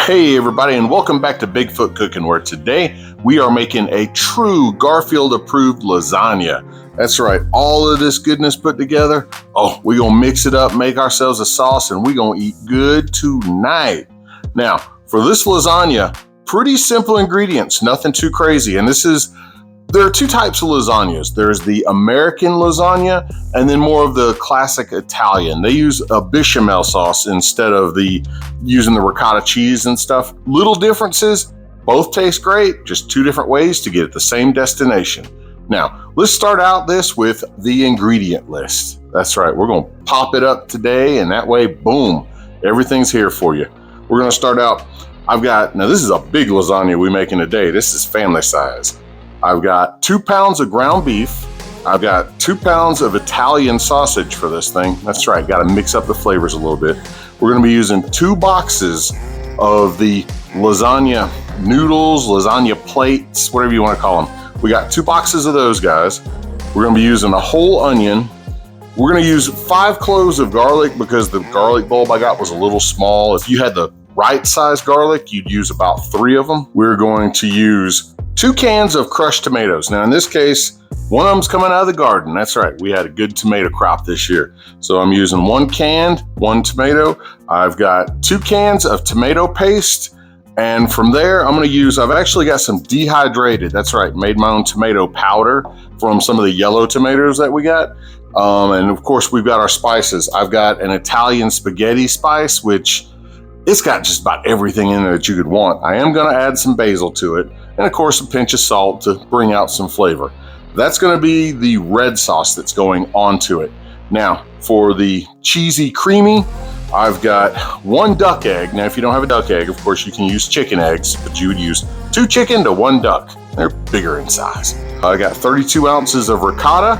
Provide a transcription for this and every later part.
Hey everybody, and welcome back to Bigfoot Cooking, where today we are making a true Garfield-approved lasagna. That's right, all of this goodness put together. Oh, we're gonna mix it up, make ourselves a sauce, and we're gonna eat good tonight. Now, for this lasagna, pretty simple ingredients, nothing too crazy. And there are two types of lasagnas. There's the American lasagna and then more of the classic Italian. They use a bechamel sauce instead of using the ricotta cheese and stuff. Little differences, both taste great, just two different ways to get at the same destination. Now, let's start out this with the ingredient list. That's right, we're gonna pop it up today, and that way, boom, everything's here for you. We're gonna start out, now this is a big lasagna we're making today. This is family size. I've got 2 pounds of ground beef. I've got 2 pounds of Italian sausage for this thing. That's right, got to mix up the flavors a little bit. We're going to be using 2 boxes of the lasagna noodles, lasagna plates, whatever you want to call them. We got 2 boxes of those guys. We're going to be using a whole onion. We're going to use 5 cloves of garlic because the garlic bulb I got was a little small. If you had the right size garlic, you'd use about 3 of them. We're going to use 2 cans of crushed tomatoes. Now in this case, one of them's coming out of the garden. That's right, we had a good tomato crop this year. So I'm using 1 can, 1 tomato. I've got 2 cans of tomato paste. And from there, I've actually got some dehydrated, that's right, made my own tomato powder from some of the yellow tomatoes that we got. And of course, we've got our spices. I've got an Italian spaghetti spice, which it's got just about everything in there that you could want. I am gonna add some basil to it. And of course, a pinch of salt to bring out some flavor. That's gonna be the red sauce that's going onto it. Now, for the cheesy creamy, I've got 1 duck egg. Now, if you don't have a duck egg, of course, you can use chicken eggs, but you would use 2 chicken to 1 duck. They're bigger in size. I got 32 ounces of ricotta,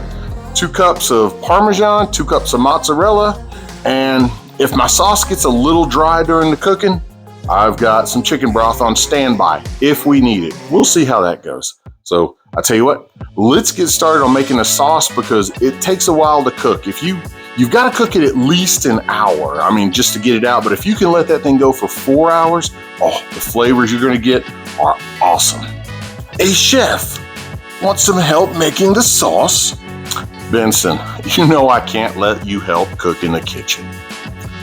2 cups of Parmesan, 2 cups of mozzarella, and if my sauce gets a little dry during the cooking, I've got some chicken broth on standby if we need it. We'll see how that goes. So I tell you what, let's get started on making a sauce because it takes a while to cook. You've got to cook it at least an hour. Just to get it out. But if you can let that thing go for 4 hours, the flavors you're going to get are awesome. Hey chef, want some help making the sauce? Benson, you know I can't let you help cook in the kitchen.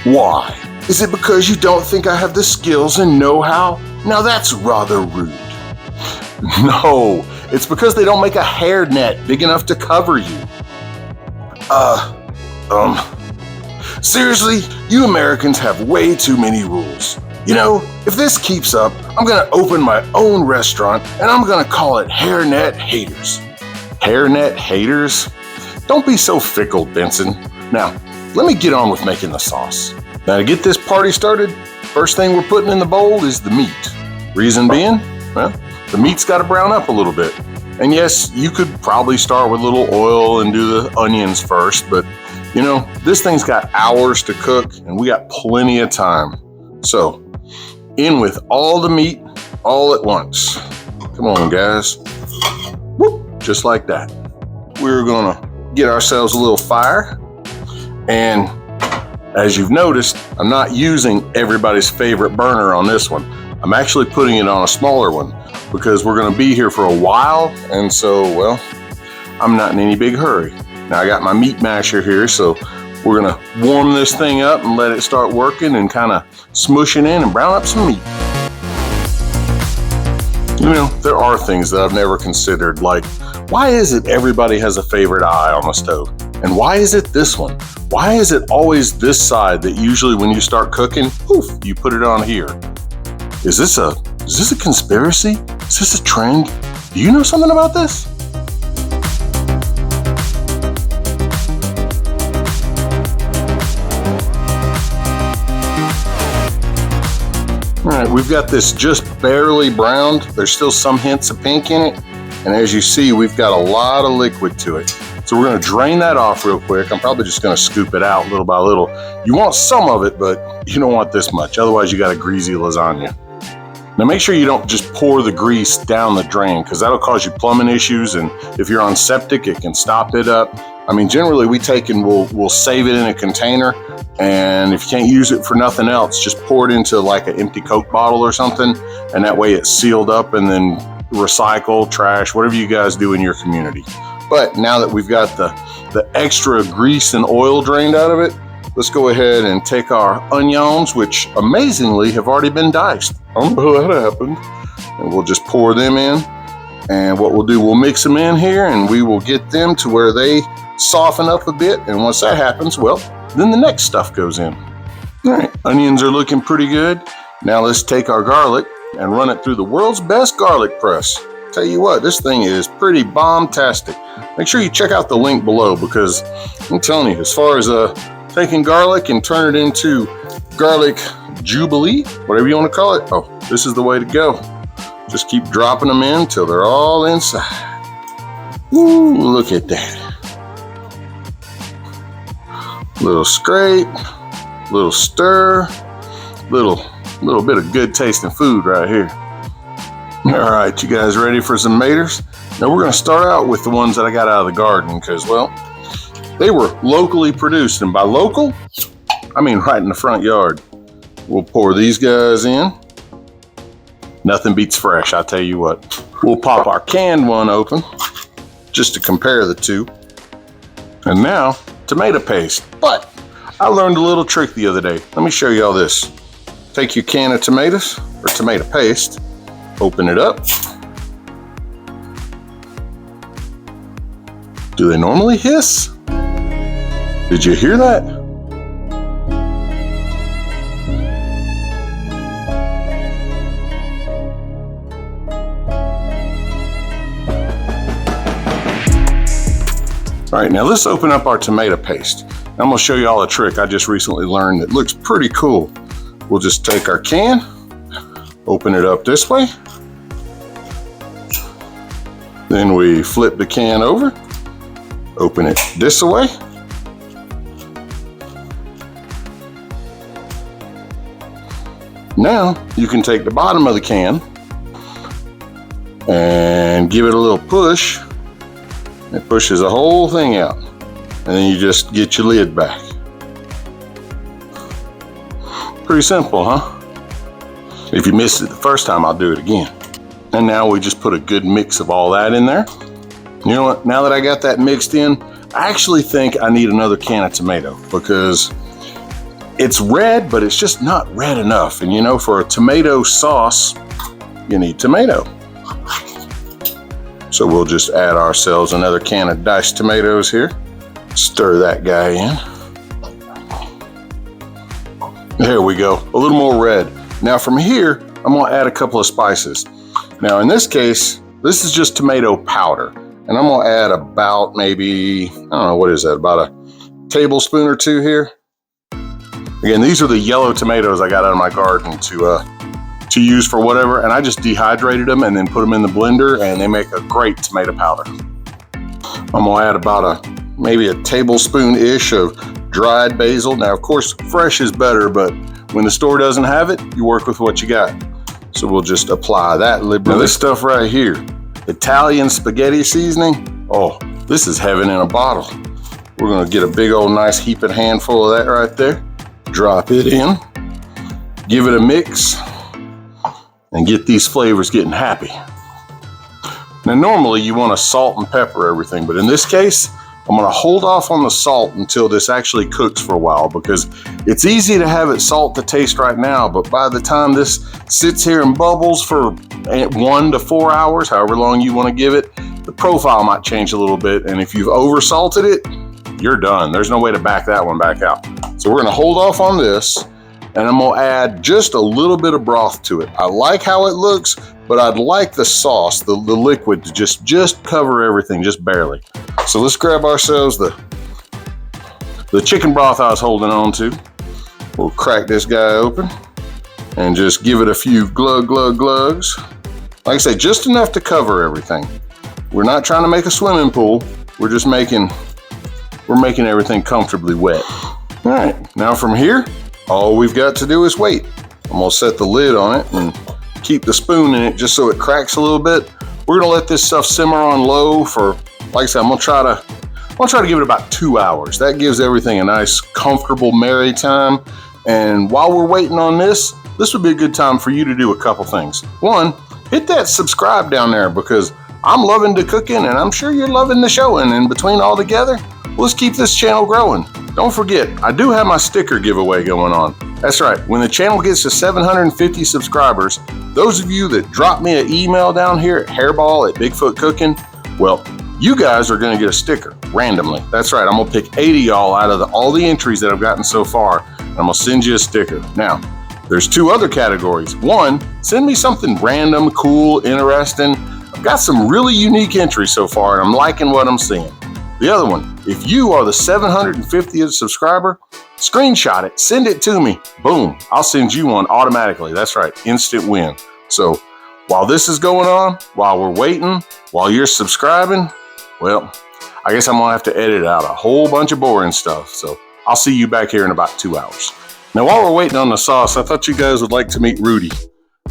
Why? Is it because you don't think I have the skills and know-how? Now that's rather rude. No, it's because they don't make a hairnet big enough to cover you. Seriously, you Americans have way too many rules. You know, if this keeps up, I'm gonna open my own restaurant and I'm gonna call it Hairnet Haters. Hairnet Haters? Don't be so fickle, Benson. Now, let me get on with making the sauce. Now to get this party started, first thing we're putting in the bowl is the meat. Reason being, well, the meat's got to brown up a little bit. And yes, you could probably start with a little oil and do the onions first, but you know, this thing's got hours to cook and we got plenty of time. So, in with all the meat all at once. Come on, guys. Whoop, just like that. We're gonna get ourselves a little fire, and as you've noticed, I'm not using everybody's favorite burner on this one. I'm actually putting it on a smaller one because we're gonna be here for a while, and so, well, I'm not in any big hurry. Now I got my meat masher here, so we're gonna warm this thing up and let it start working and kind of smushing in and brown up some meat. You know, there are things that I've never considered, like, why is it everybody has a favorite eye on the stove? And why is it this one? Why is it always this side that usually when you start cooking, poof, you put it on here? Is this a conspiracy? Is this a trend? Do you know something about this? All right, we've got this just barely browned. There's still some hints of pink in it. And as you see, we've got a lot of liquid to it. So we're gonna drain that off real quick. I'm probably just gonna scoop it out little by little. You want some of it, but you don't want this much. Otherwise you got a greasy lasagna. Now make sure you don't just pour the grease down the drain because that'll cause you plumbing issues. And if you're on septic, it can stop it up. I mean, generally we take and we'll save it in a container, and if you can't use it for nothing else, just pour it into like an empty Coke bottle or something, and that way it's sealed up, and then recycle, trash, whatever you guys do in your community. But now that we've got the extra grease and oil drained out of it, let's go ahead and take our onions, which amazingly have already been diced. I don't know how that happened. And we'll just pour them in. And what we'll do, we'll mix them in here, and we will get them to where they soften up a bit. And once that happens, well, then the next stuff goes in. All right, onions are looking pretty good. Now let's take our garlic and run it through the world's best garlic press. Tell you what, this thing is pretty bomb-tastic. Make sure you check out the link below, because I'm telling you, as far as taking garlic and turn it into garlic jubilee, whatever you want to call it, oh, this is the way to go. Just keep dropping them in till they're all inside. Ooh, look at that. Little scrape, little stir, little bit of good tasting food right here. All right, you guys ready for some maters? Now we're gonna start out with the ones that I got out of the garden, because, well, they were locally produced, and by local, I mean right in the front yard. We'll pour these guys in. Nothing beats fresh, I tell you what. We'll pop our canned one open just to compare the two. And now, tomato paste. But I learned a little trick the other day. Let me show you all this. Take your can of tomatoes, or tomato paste, open it up. Do they normally hiss? Did you hear that? All right, now let's open up our tomato paste. I'm gonna show you all a trick I just recently learned that looks pretty cool. We'll just take our can, open it up this way. Then we flip the can over, open it this way. Now you can take the bottom of the can and give it a little push. It pushes the whole thing out, and then you just get your lid back. Pretty simple, huh? If you missed it the first time, I'll do it again. And now we just put a good mix of all that in there. You know what, now that I got that mixed in, I actually think I need another can of tomato, because it's red, but it's just not red enough. And you know, for a tomato sauce, you need tomato. So we'll just add ourselves another can of diced tomatoes here. Stir that guy in. There we go, a little more red. Now from here, I'm gonna add a couple of spices. Now in this case, this is just tomato powder. And I'm gonna add about maybe, I don't know, what is that, about a tablespoon or two here. Again, these are the yellow tomatoes I got out of my garden to use for whatever, and I just dehydrated them and then put them in the blender, and they make a great tomato powder. I'm gonna add about maybe a tablespoon-ish of dried basil. Now, of course, fresh is better, but when the store doesn't have it, you work with what you got. So we'll just apply that liberally. Now, this stuff right here, Italian spaghetti seasoning, oh, this is heaven in a bottle. We're gonna get a big old nice heaping handful of that right there, drop it in, give it a mix, and get these flavors getting happy. Now normally you want to salt and pepper everything, but in this case, I'm going to hold off on the salt until this actually cooks for a while, because it's easy to have it salt to taste right now, but by the time this sits here and bubbles for 1 to 4 hours, however long you want to give it, the profile might change a little bit, and if you've over-salted it, you're done. There's no way to back that one back out. So we're going to hold off on this, and I'm gonna add just a little bit of broth to it. I like how it looks, but I'd like the sauce, the liquid, to just cover everything, just barely. So let's grab ourselves the chicken broth I was holding on to. We'll crack this guy open and just give it a few glugs. Like I say, just enough to cover everything. We're not trying to make a swimming pool. We're just making everything comfortably wet. All right, now from here, all we've got to do is wait. I'm gonna set the lid on it and keep the spoon in it just so it cracks a little bit. We're gonna let this stuff simmer on low for, like I said, I'm gonna try to I'll try to give it about 2 hours. That gives everything a nice, comfortable marry time. And while we're waiting on this would be a good time for you to do a couple things. One, hit that subscribe down there because I'm loving the cooking and I'm sure you're loving the showing. And between all together, let's keep this channel growing. Don't forget, I do have my sticker giveaway going on. That's right, when the channel gets to 750 subscribers, those of you that drop me an email down here at hairball@Bigfoot Cooking, well, you guys are gonna get a sticker randomly. That's right, I'm gonna pick 80 y'all out of all the entries that I've gotten so far, and I'm gonna send you a sticker. Now, there's 2 other categories. One, send me something random, cool, interesting. I've got some really unique entries so far, and I'm liking what I'm seeing. The other one, if you are the 750th subscriber, screenshot it, send it to me. Boom, I'll send you one automatically. That's right, instant win. So while this is going on, while we're waiting, while you're subscribing, well, I guess I'm gonna have to edit out a whole bunch of boring stuff. So I'll see you back here in about 2 hours. Now, while we're waiting on the sauce, I thought you guys would like to meet Rudy.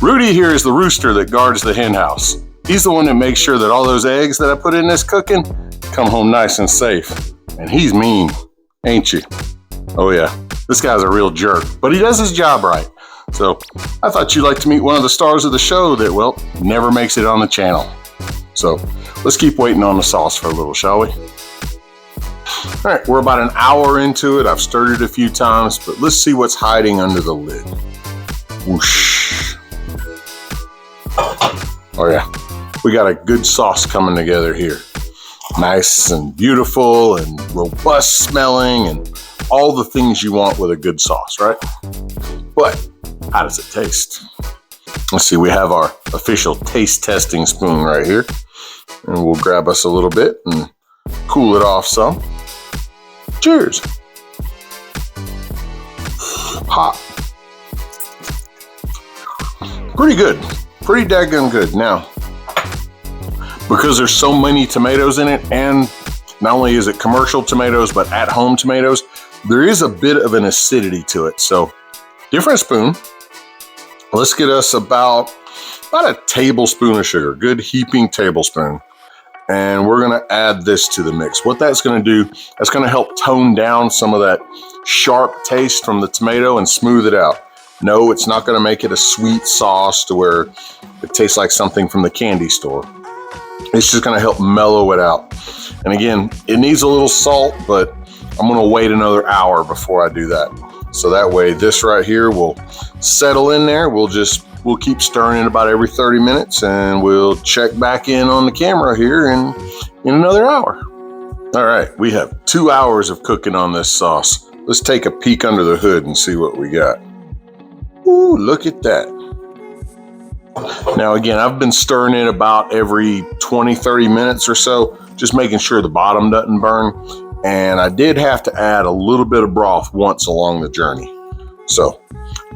Rudy here is the rooster that guards the hen house. He's the one that makes sure that all those eggs that I put in this cooking come home nice and safe. And he's mean, ain't you? Oh yeah, this guy's a real jerk, but he does his job right. So I thought you'd like to meet one of the stars of the show that, well, never makes it on the channel. So let's keep waiting on the sauce for a little, shall we? All right, we're about an hour into it. I've stirred it a few times, but let's see what's hiding under the lid. Whoosh. Oh yeah, we got a good sauce coming together here. Nice and beautiful and robust smelling and all the things you want with a good sauce, right? But how does it taste? Let's see, we have our official taste testing spoon right here. And we'll grab us a little bit and cool it off some. Cheers. Hot. Pretty good. Pretty daggone good. Now, because there's so many tomatoes in it, and not only is it commercial tomatoes, but at-home tomatoes, there is a bit of an acidity to it. So, different spoon. Let's get us about a tablespoon of sugar, good heaping tablespoon. And we're gonna add this to the mix. What that's gonna do, that's gonna help tone down some of that sharp taste from the tomato and smooth it out. No, it's not gonna make it a sweet sauce to where it tastes like something from the candy store. It's just gonna help mellow it out. And again, it needs a little salt, but I'm gonna wait another hour before I do that. So that way this right here will settle in there. We'll keep stirring it about every 30 minutes and we'll check back in on the camera here in another hour. All right, we have 2 hours of cooking on this sauce. Let's take a peek under the hood and see what we got. Ooh, look at that. Now again, I've been stirring it about every 20, 30 minutes or so, just making sure the bottom doesn't burn. And I did have to add a little bit of broth once along the journey. So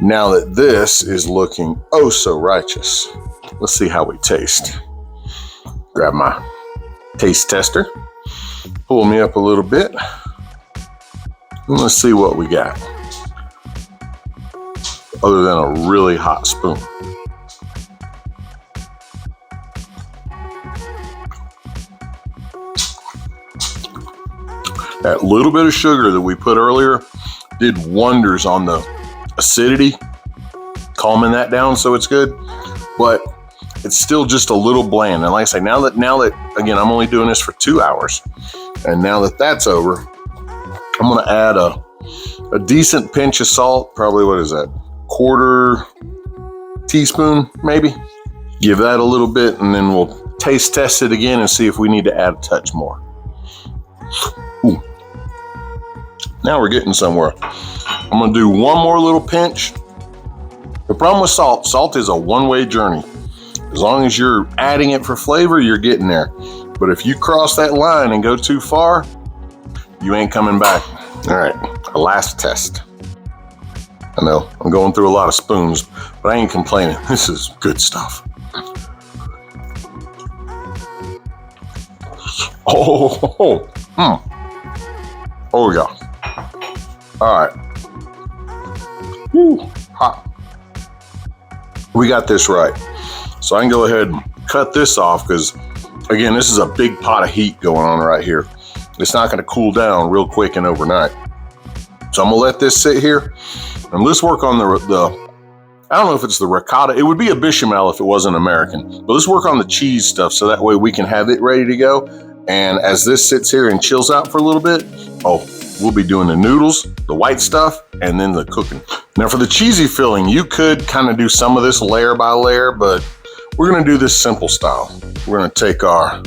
now that this is looking oh so righteous, let's see how we taste. Grab my taste tester, pull me up a little bit, and let's see what we got. Other than a really hot spoon. That little bit of sugar that we put earlier did wonders on the acidity, calming that down so it's good, but it's still just a little bland. And like I say, now that again, I'm only doing this for 2 hours, and now that that's over, I'm gonna add a decent pinch of salt, probably, what is that, 1/4 teaspoon maybe. Give that a little bit, and then we'll taste test it again and see if we need to add a touch more. Ooh. Now we're getting somewhere. I'm gonna do one more little pinch. The problem with salt is a one-way journey. As long as you're adding it for flavor, you're getting there. But if you cross that line and go too far, you ain't coming back. All right, our last test. I know, I'm going through a lot of spoons, but I ain't complaining. This is good stuff. Oh yeah. All right. Woo, hot. We got this right. So I can go ahead and cut this off because, again, this is a big pot of heat going on right here. It's not gonna cool down real quick and overnight. So I'm gonna let this sit here and let's work on the I don't know if it's the ricotta. It would be a bechamel if it wasn't American, but let's work on the cheese stuff so that way we can have it ready to go. And as this sits here and chills out for a little bit, we'll be doing the noodles, the white stuff, and then the cooking. Now for the cheesy filling, you could kind of do some of this layer by layer, but we're gonna do this simple style. We're gonna take our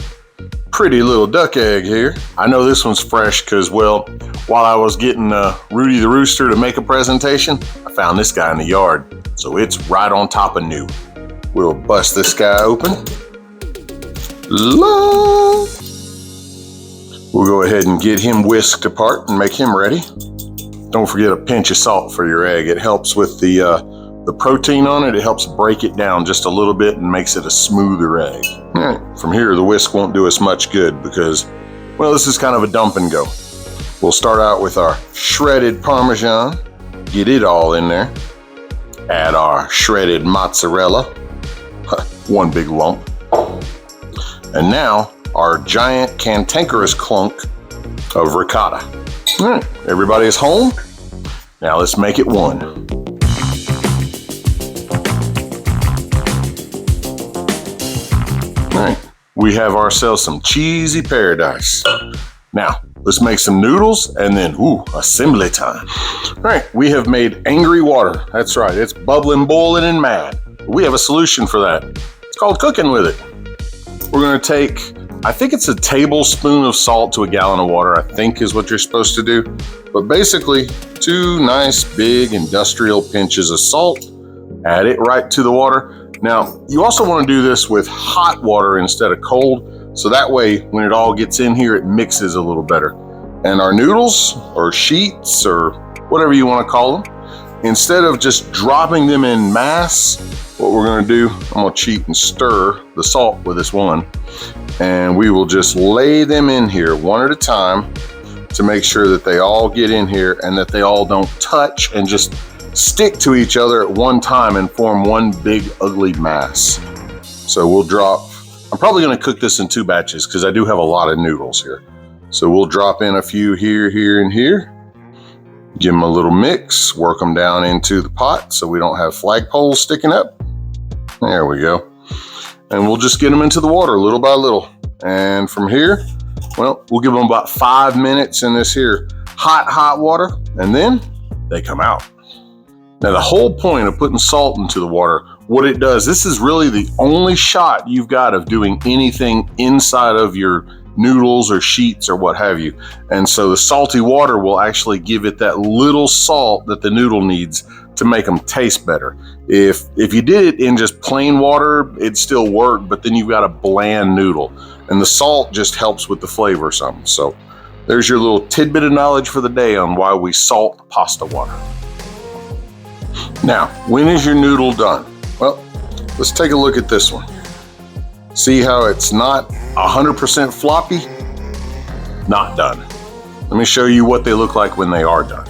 pretty little duck egg here. I know this one's fresh because, well, while I was getting Rudy the Rooster to make a presentation, I found this guy in the yard. So it's right on top of new. We'll bust this guy open. We'll go ahead and get him whisked apart and make him ready. Don't forget a pinch of salt for your egg. It helps with the protein on it. It helps break it down just a little bit and makes it a smoother egg. All right, from here, the whisk won't do us much good because, well, this is kind of a dump and go. We'll start out with our shredded Parmesan. Get it all in there. Add our shredded mozzarella, one big lump. And now our giant cantankerous clunk of ricotta. All right, everybody is home. Now let's make it one. All right, we have ourselves some cheesy paradise. Now, let's make some noodles and then, assembly time. All right, we have made angry water. That's right, it's bubbling, boiling, and mad. We have a solution for that. It's called cooking with it. We're gonna take, I think it's a tablespoon of salt to a gallon of water, I think is what you're supposed to do. But basically, 2 nice big industrial pinches of salt. Add it right to the water. Now, you also wanna do this with hot water instead of cold. So that way, when it all gets in here, it mixes a little better. And our noodles, or sheets, or whatever you want to call them, instead of just dropping them in mass, what we're going to do, I'm going to cheat and stir the salt with this one. And we will just lay them in here one at a time to make sure that they all get in here and that they all don't touch and just stick to each other at one time and form one big ugly mass. So we'll drop, I'm probably going to cook this in 2 batches because I do have a lot of noodles here. So we'll drop in a few here, here, and here. Give them a little mix, work them down into the pot so we don't have flagpoles sticking up. There we go. And we'll just get them into the water little by little. And from here, well, we'll give them about 5 minutes in this here hot water, and then they come out. Now the whole point of putting salt into the water, what it does, this is really the only shot you've got of doing anything inside of your noodles or sheets or what have you. And so the salty water will actually give it that little salt that the noodle needs to make them taste better. If you did it in just plain water, it'd still work, but then you've got a bland noodle. And the salt just helps with the flavor some. So there's your little tidbit of knowledge for the day on why we salt pasta water. Now, when is your noodle done? Well, let's take a look at this one. See how it's not 100% floppy? Not done. Let me show you what they look like when they are done.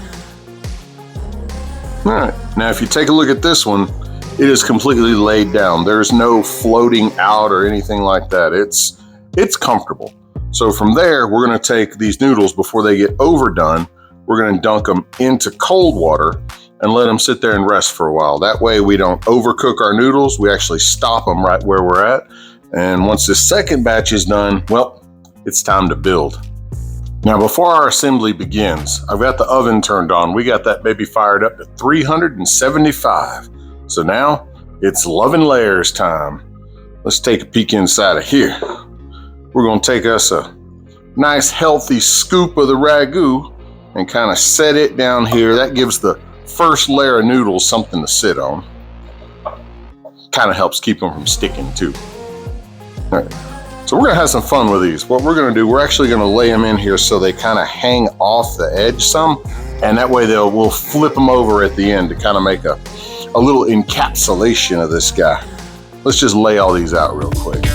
All right, now if you take a look at this one, it is completely laid down. There's no floating out or anything like that. It's comfortable. So from there, we're gonna take these noodles before they get overdone, we're gonna dunk them into cold water and let them sit there and rest for a while. That way we don't overcook our noodles. We actually stop them right where we're at. And once the second batch is done, well, it's time to build. Now, before our assembly begins, I've got the oven turned on. We got that baby fired up to 375. So now it's love and layers time. Let's take a peek inside of here. We're gonna take us a nice healthy scoop of the ragu and kind of set it down here. That gives the first layer of noodles something to sit on. Kind of helps keep them from sticking too. All right, so we're gonna have some fun with these. What we're gonna do, we're actually gonna lay them in here so they kind of hang off the edge some, and that way we'll flip them over at the end to kind of make a little encapsulation of this guy. Let's just lay all these out real quick.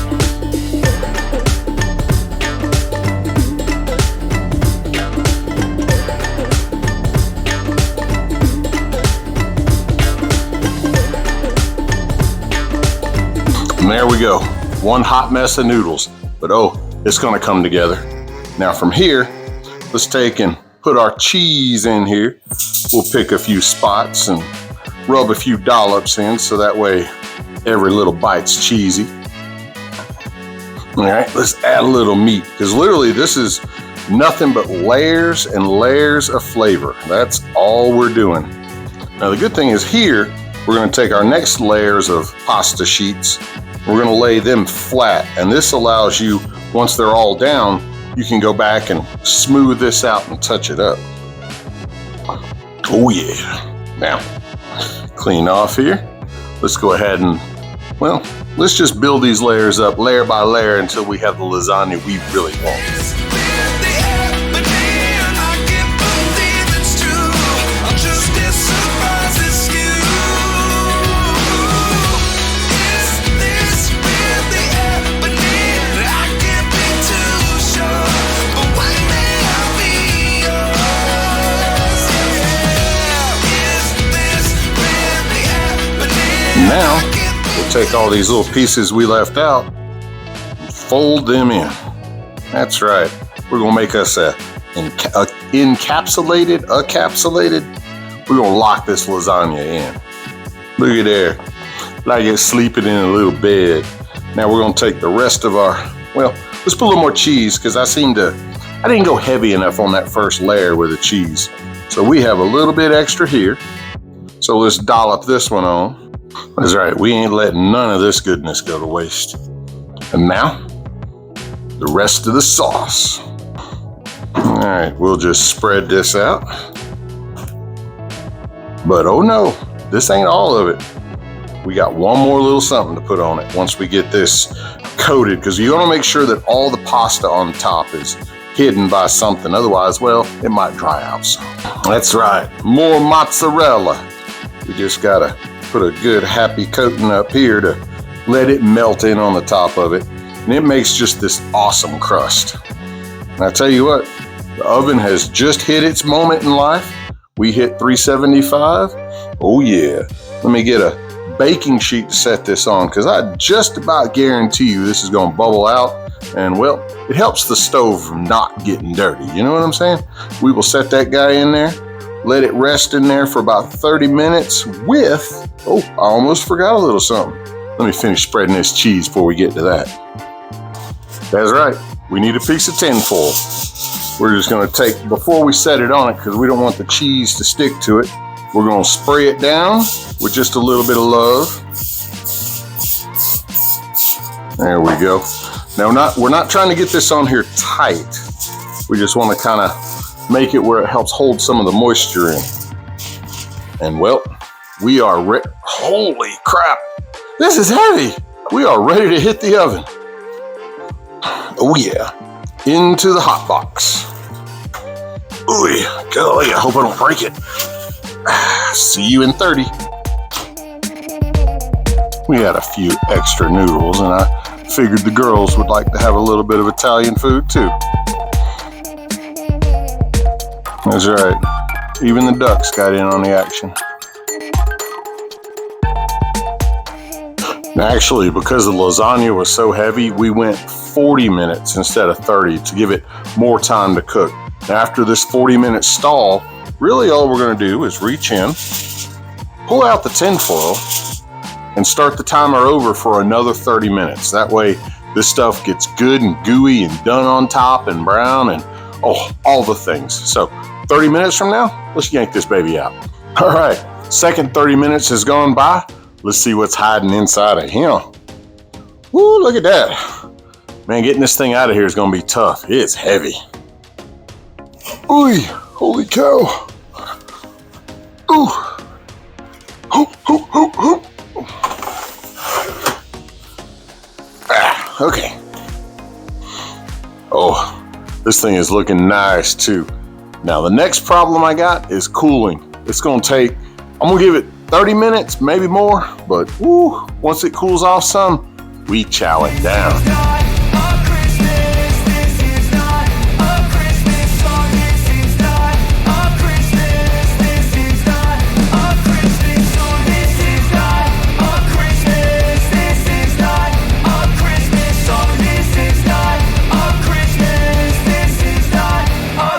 And there we go. One hot mess of noodles, but oh, it's gonna come together. Now from here, let's take and put our cheese in here. We'll pick a few spots and rub a few dollops in so that way every little bite's cheesy. All right, let's add a little meat because literally this is nothing but layers and layers of flavor. That's all we're doing. Now the good thing is here, we're going to take our next layers of pasta sheets. We're going to lay them flat, and this allows you, once they're all down, you can go back and smooth this out and touch it up. Oh yeah. Now, clean off here. Let's go ahead and, well, let's just build these layers up layer by layer until we have the lasagna we really want. Now, we'll take all these little pieces we left out and fold them in. That's right. We're going to make us a encapsulated. We're going to lock this lasagna in. Look at there. Like it's sleeping in a little bed. Now we're going to take the rest of our, well, let's put a little more cheese because I didn't go heavy enough on that first layer with the cheese. So we have a little bit extra here. So let's dollop this one on. That's right, we ain't letting none of this goodness go to waste. And now, the rest of the sauce. All right, we'll just spread this out. But oh no, this ain't all of it. We got one more little something to put on it once we get this coated, because you want to make sure that all the pasta on top is hidden by something. Otherwise, well, it might dry out some. That's right, more mozzarella. We just gotta put a good happy coating up here to let it melt in on the top of it. And it makes just this awesome crust. And I tell you what, the oven has just hit its moment in life. We hit 375. Oh yeah. Let me get a baking sheet to set this on because I just about guarantee you this is going to bubble out. And well, it helps the stove from not getting dirty. You know what I'm saying? We will set that guy in there. Let it rest in there for about 30 minutes with, oh, I almost forgot a little something. Let me finish spreading this cheese before we get to that. That's right, we need a piece of tinfoil. We're just gonna take, before we set it on it, because we don't want the cheese to stick to it, we're gonna spray it down with just a little bit of love. There we go. Now we're not trying to get this on here tight. We just wanna kinda make it where it helps hold some of the moisture in. And well, we are ready. Holy crap, this is heavy. We are ready to hit the oven. Oh yeah, into the hot box. Ooh, golly, I hope I don't break it. See you in 30. We had a few extra noodles and I figured the girls would like to have a little bit of Italian food too. That's right. Even the ducks got in on the action. Actually, because the lasagna was so heavy, we went 40 minutes instead of 30 to give it more time to cook. After this 40-minute stall, really all we're going to do is reach in, pull out the tinfoil, and start the timer over for another 30 minutes. That way, this stuff gets good and gooey and done on top and brown and all the things. So 30 minutes from now, let's yank this baby out. All right, second 30 minutes has gone by. Let's see what's hiding inside of him. Woo, look at that. Man, getting this thing out of here is gonna be tough. It's heavy. Ooh, holy cow. Ooh. Okay. Oh, this thing is looking nice too. Now the next problem I got is cooling. It's gonna take, I'm gonna give it 30 minutes, maybe more, but woo, once it cools off some, we chow it down.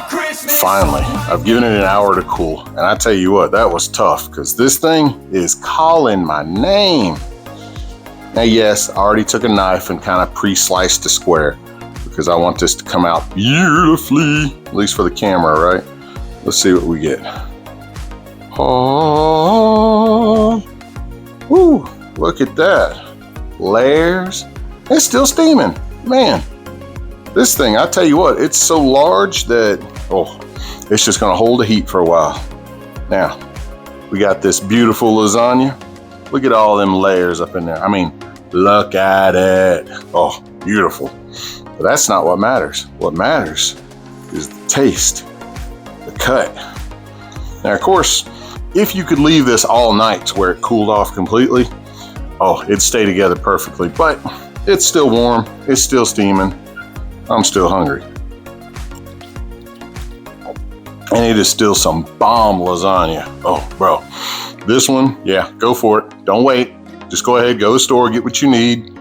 Christmas. finally, I've given it an hour to cool. And I tell you what, that was tough because this thing is calling my name. Now, yes, I already took a knife and kind of pre-sliced the square because I want this to come out beautifully, at least for the camera, right? Let's see what we get. Oh, woo, look at that. Layers. It's still steaming. Man, this thing, I tell you what, it's so large that, it's just gonna hold the heat for a while. Now, we got this beautiful lasagna. Look at all them layers up in there. I mean, look at it. Oh, beautiful. But that's not what matters. What matters is the taste, the cut. Now, of course, if you could leave this all night to where it cooled off completely, it'd stay together perfectly. But it's still warm. It's still steaming. I'm still hungry. And it is still some bomb lasagna. Oh, bro. This one, yeah, go for it. Don't wait. Just go ahead, go to the store, get what you need.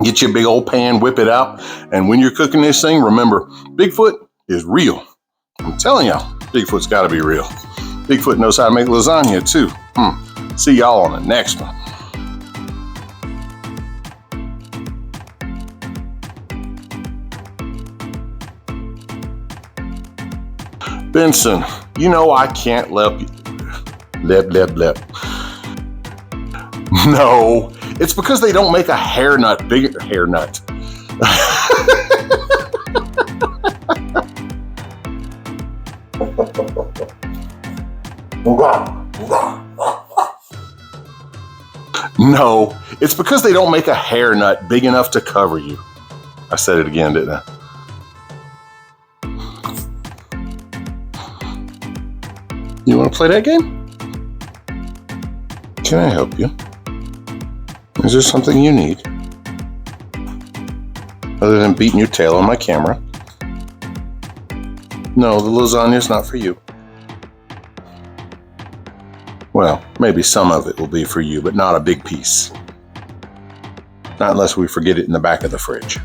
Get you a big old pan, whip it out. And when you're cooking this thing, remember, Bigfoot is real. I'm telling y'all, Bigfoot's got to be real. Bigfoot knows how to make lasagna too. See y'all on the next one. Benson, you know I can't let you. Lep. No, it's because they don't make a hair nut bigger. Hair nut. No, it's because they don't make a hair nut big enough to cover you. I said it again, didn't I? You want to play that game? Can I help you? Is there something you need? Other than beating your tail on my camera? No, the lasagna's not for you. Well, maybe some of it will be for you, but not a big piece. Not unless we forget it in the back of the fridge.